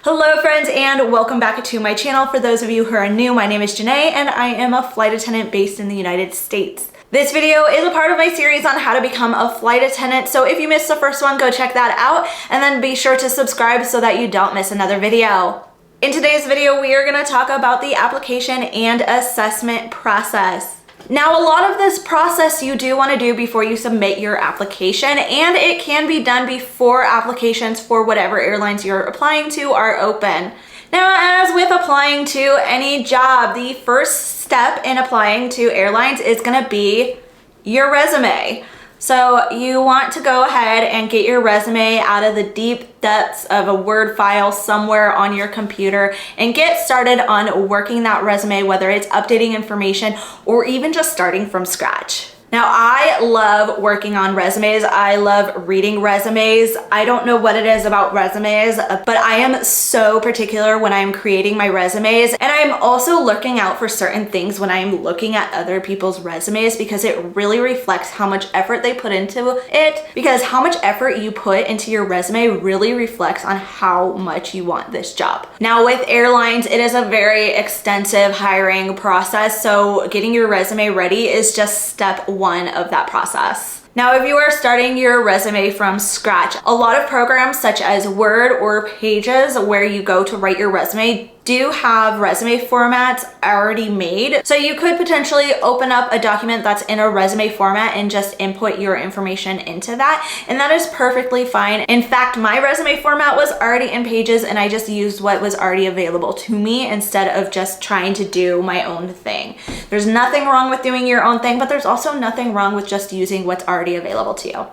Hello friends and welcome back to my channel. For those of you who are new, my name is Jinaye and I am a flight attendant based in the United States. This video is a part of my series on how to become a flight attendant, so if you missed the first one, go check that out and then be sure to subscribe so that you don't miss another video. In today's video, we are going to talk about the application and assessment process. Now, a lot of this process you do want to do before you submit your application, and it can be done before applications for whatever airlines you're applying to are open. Now, as with applying to any job, the first step in applying to airlines is going to be your resume. So you want to go ahead and get your resume out of the deep depths of a Word file somewhere on your computer and get started on working that resume, whether it's updating information or even just starting from scratch. Now, I love working on resumes. I love reading resumes. I don't know what it is about resumes, but I am so particular when I'm creating my resumes. And I'm also looking out for certain things when I'm looking at other people's resumes because it really reflects how much effort they put into it. Because how much effort you put into your resume really reflects on how much you want this job. Now, with airlines, it is a very extensive hiring process. So getting your resume ready is just step one of that process. Now, if you are starting your resume from scratch, a lot of programs such as Word or Pages where you go to write your resume do have resume formats already made. So you could potentially open up a document that's in a resume format and just input your information into that. And that is perfectly fine. In fact, my resume format was already in Pages and I just used what was already available to me instead of just trying to do my own thing. There's nothing wrong with doing your own thing, but there's also nothing wrong with just using what's already available to you.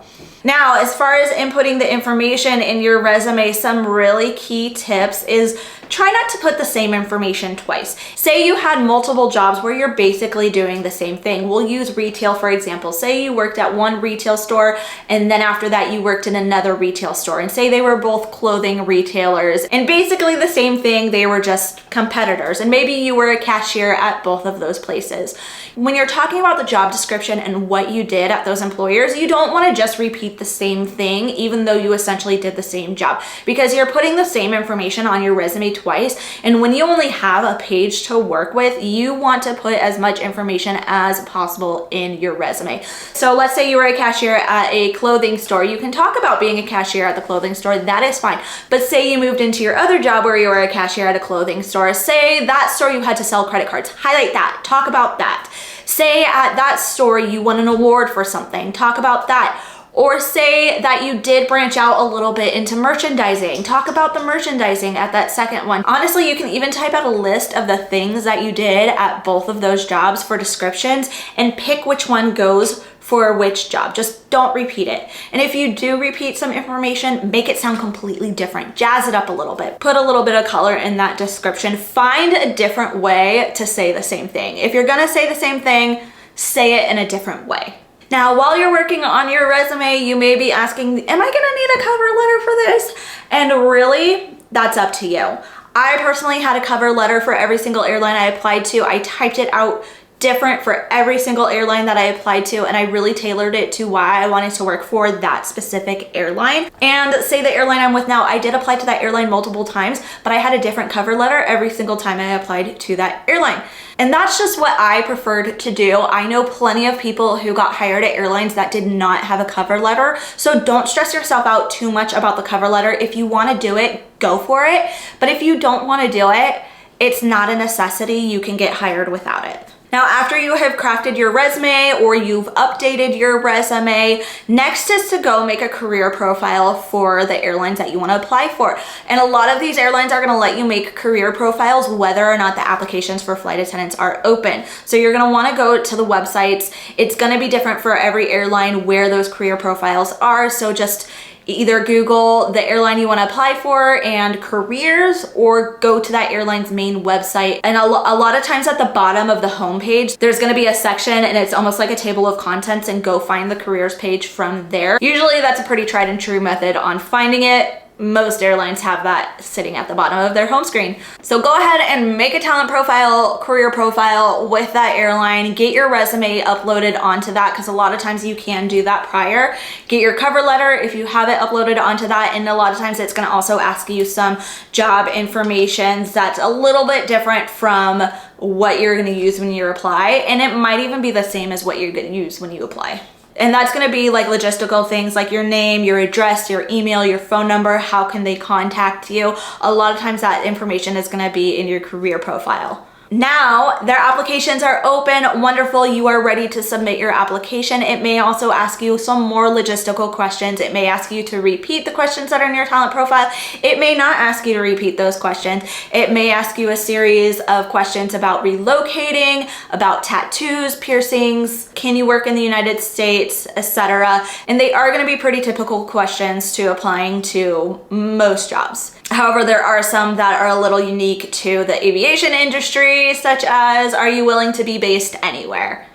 Now, as far as inputting the information in your resume, some really key tips is try not to put the same information twice. Say you had multiple jobs where you're basically doing the same thing. We'll use retail, for example. Say you worked at one retail store and then after that you worked in another retail store, and say they were both clothing retailers and basically the same thing, they were just competitors, and maybe you were a cashier at both of those places. When you're talking about the job description and what you did at those employers, you don't want to just repeat the same thing even though you essentially did the same job, because you're putting the same information on your resume twice, and when you only have a page to work with, you want to put as much information as possible in your resume. So let's say you were a cashier at a clothing store. You can talk about being a cashier at the clothing store, that is fine. But say you moved into your other job where you were a cashier at a clothing store. Say that store you had to sell credit cards. Highlight that, talk about that. Say at that store you won an award for something, talk about that. Or say that you did branch out a little bit into merchandising. Talk about the merchandising at that second one. Honestly, you can even type out a list of the things that you did at both of those jobs for descriptions and pick which one goes for which job. Just don't repeat it. And if you do repeat some information, make it sound completely different. Jazz it up a little bit. Put a little bit of color in that description. Find a different way to say the same thing. If you're gonna say the same thing, say it in a different way. Now, while you're working on your resume, you may be asking, am I gonna need a cover letter for this? And really, that's up to you. I personally had a cover letter for every single airline I applied to. I typed it out different for every single airline that I applied to, and I really tailored it to why I wanted to work for that specific airline. And say the airline I'm with now, I did apply to that airline multiple times, but I had a different cover letter every single time I applied to that airline. And that's just what I preferred to do. I know plenty of people who got hired at airlines that did not have a cover letter. So don't stress yourself out too much about the cover letter. If you want to do it, go for it. But if you don't want to do it, it's not a necessity. You can get hired without it. Now, after you have crafted your resume or you've updated your resume, next is to go make a career profile for the airlines that you want to apply for. And a lot of these airlines are going to let you make career profiles whether or not the applications for flight attendants are open. So you're going to want to go to the websites. It's going to be different for every airline where those career profiles are. So just either Google the airline you want to apply for and careers, or go to that airline's main website. And a lot of times at the bottom of the homepage, there's going to be a section and it's almost like a table of contents, and go find the careers page from there. Usually that's a pretty tried and true method on finding it. Most airlines have that sitting at the bottom of their home screen. So go ahead and make a talent profile, career profile with that airline. Get your resume uploaded onto that, because a lot of times you can do that prior. Get your cover letter if you have it uploaded onto that, and a lot of times it's going to also ask you some job information that's a little bit different from what you're going to use when you apply, and it might even be the same as what you're going to use when you apply. And that's gonna be like logistical things like your name, your address, your email, your phone number, how can they contact you. A lot of times that information is gonna be in your career profile. Now their applications are open, wonderful, you are ready to submit your application. It may also ask you some more logistical questions. It may ask you to repeat the questions that are in your talent profile. It may not ask you to repeat those questions. It may ask you a series of questions about relocating, about tattoos, piercings, can you work in the United States, etc. And they are going to be pretty typical questions to applying to most jobs. However, there are some that are a little unique to the aviation industry, such as, are you willing to be based anywhere?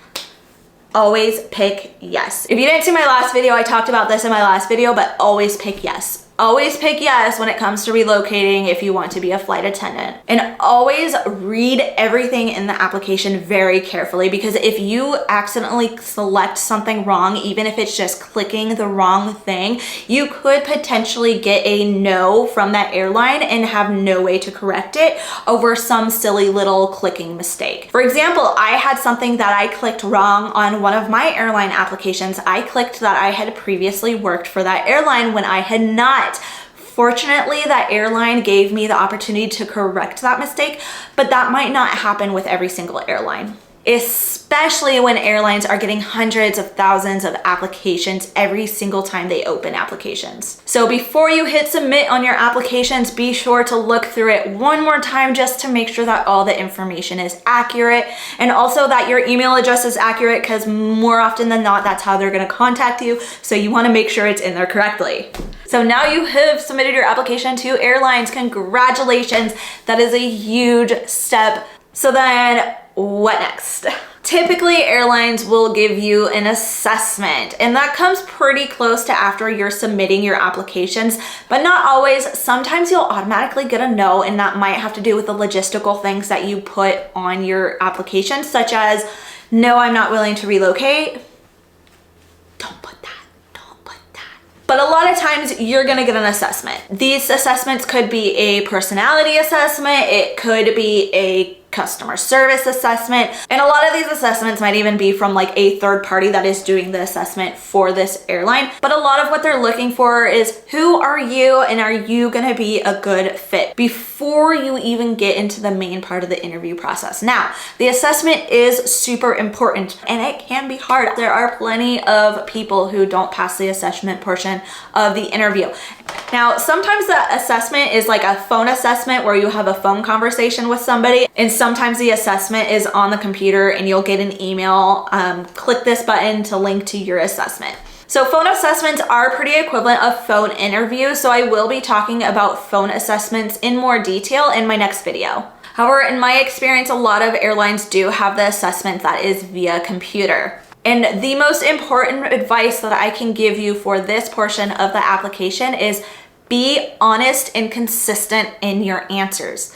Always pick yes. If you didn't see my last video, I talked about this in my last video, but always pick yes. Always pick yes when it comes to relocating if you want to be a flight attendant. And always read everything in the application very carefully, because if you accidentally select something wrong, even if it's just clicking the wrong thing, you could potentially get a no from that airline and have no way to correct it over some silly little clicking mistake. For example, I had something that I clicked wrong on one of my airline applications. I clicked that I had previously worked for that airline when I had not. Fortunately, that airline gave me the opportunity to correct that mistake, but that might not happen with every single airline, especially when airlines are getting hundreds of thousands of applications every single time they open applications. So before you hit submit on your applications, be sure to look through it one more time just to make sure that all the information is accurate, and also that your email address is accurate, because more often than not, that's how they're going to contact you. So you want to make sure it's in there correctly. So now you have submitted your application to airlines. Congratulations. That is a huge step. So then what next? Typically, airlines will give you an assessment, and that comes pretty close to after you're submitting your applications, but not always. Sometimes you'll automatically get a no, and that might have to do with the logistical things that you put on your application, such as, no, I'm not willing to relocate. Don't put that. But a lot of times you're gonna get an assessment. These assessments could be a personality assessment, it could be a customer service assessment, and a lot of these assessments might even be from like a third party that is doing the assessment for this airline. But a lot of what they're looking for is, who are you and are you gonna be a good fit, before you even get into the main part of the interview process. Now, the assessment is super important and it can be hard. There are plenty of people who don't pass the assessment portion of the interview. Now, sometimes the assessment is like a phone assessment where you have a phone conversation with somebody, and sometimes the assessment is on the computer and you'll get an email, click this button to link to your assessment. So phone assessments are pretty equivalent of phone interviews, so I will be talking about phone assessments in more detail in my next video. However, in my experience, a lot of airlines do have the assessment that is via computer. And the most important advice that I can give you for this portion of the application is be honest and consistent in your answers.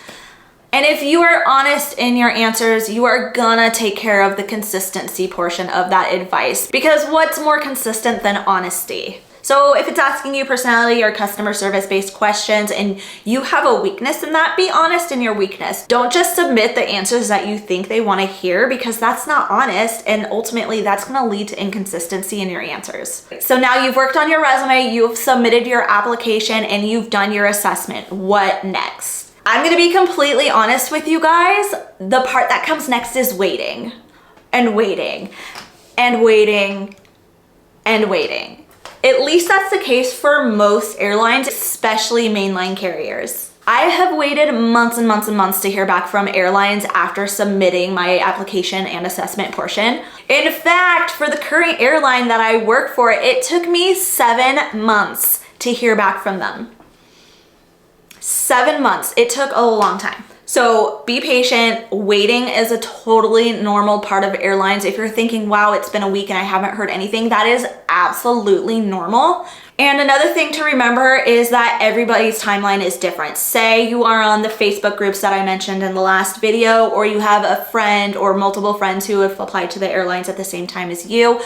And if you are honest in your answers, you are gonna take care of the consistency portion of that advice, because what's more consistent than honesty? So if it's asking you personality or customer service based questions and you have a weakness in that, be honest in your weakness. Don't just submit the answers that you think they want to hear, because that's not honest, and ultimately that's going to lead to inconsistency in your answers. So now you've worked on your resume, you've submitted your application, and you've done your assessment. What next? I'm going to be completely honest with you guys. The part that comes next is waiting and waiting and waiting and waiting. At least that's the case for most airlines, especially mainline carriers. I have waited months and months and months to hear back from airlines after submitting my application and assessment portion. In fact, for the current airline that I work for, it took me 7 months to hear back from them. 7 months. It took a long time. So be patient. Waiting is a totally normal part of airlines. If you're thinking, wow, it's been a week and I haven't heard anything, that is absolutely normal. And another thing to remember is that everybody's timeline is different. Say you are on the Facebook groups that I mentioned in the last video, or you have a friend or multiple friends who have applied to the airlines at the same time as you.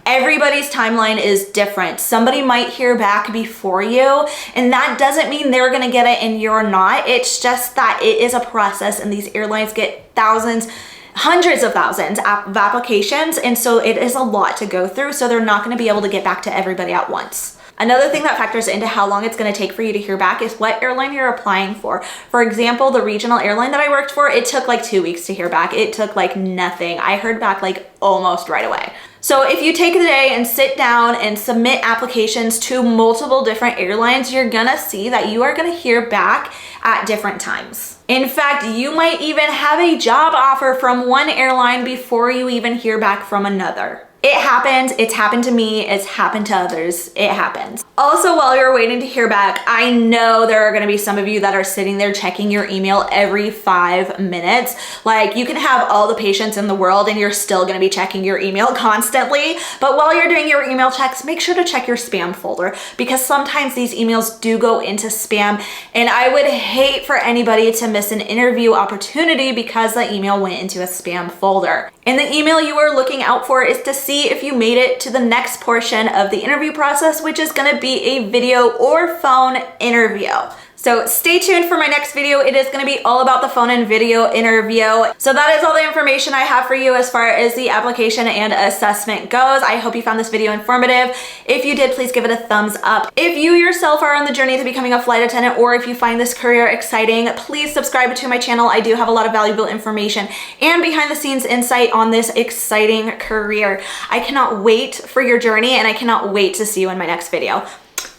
Everybody's timeline is different. Somebody might hear back before you, and that doesn't mean they're gonna get it and you're not. It's just that it is a process, and these airlines get thousands, hundreds of thousands of applications, and so it is a lot to go through, so they're not gonna be able to get back to everybody at once. Another thing that factors into how long it's gonna take for you to hear back is what airline you're applying for. For example, the regional airline that I worked for, it took like 2 weeks to hear back. It took like nothing. I heard back like almost right away. So if you take the day and sit down and submit applications to multiple different airlines, you're gonna see that you are gonna hear back at different times. In fact, you might even have a job offer from one airline before you even hear back from another. It happens. It's happened to me. It's happened to others. It happens. Also, while you're waiting to hear back, I know there are going to be some of you that are sitting there checking your email every 5 minutes. Like, you can have all the patience in the world and you're still going to be checking your email constantly. But while you're doing your email checks, make sure to check your spam folder, because sometimes these emails do go into spam. And I would hate for anybody to miss an interview opportunity because the email went into a spam folder. And the email you are looking out for is to see if you made it to the next portion of the interview process, which is going to be a video or phone interview. So stay tuned for my next video. It is going to be all about the phone and video interview. So that is all the information I have for you as far as the application and assessment goes. I hope you found this video informative. If you did, please give it a thumbs up. If you yourself are on the journey to becoming a flight attendant, or if you find this career exciting, please subscribe to my channel. I do have a lot of valuable information and behind the scenes insight on this exciting career. I cannot wait for your journey, and I cannot wait to see you in my next video.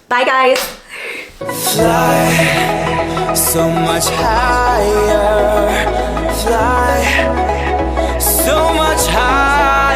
Bye guys. Fly so much higher, fly so much higher.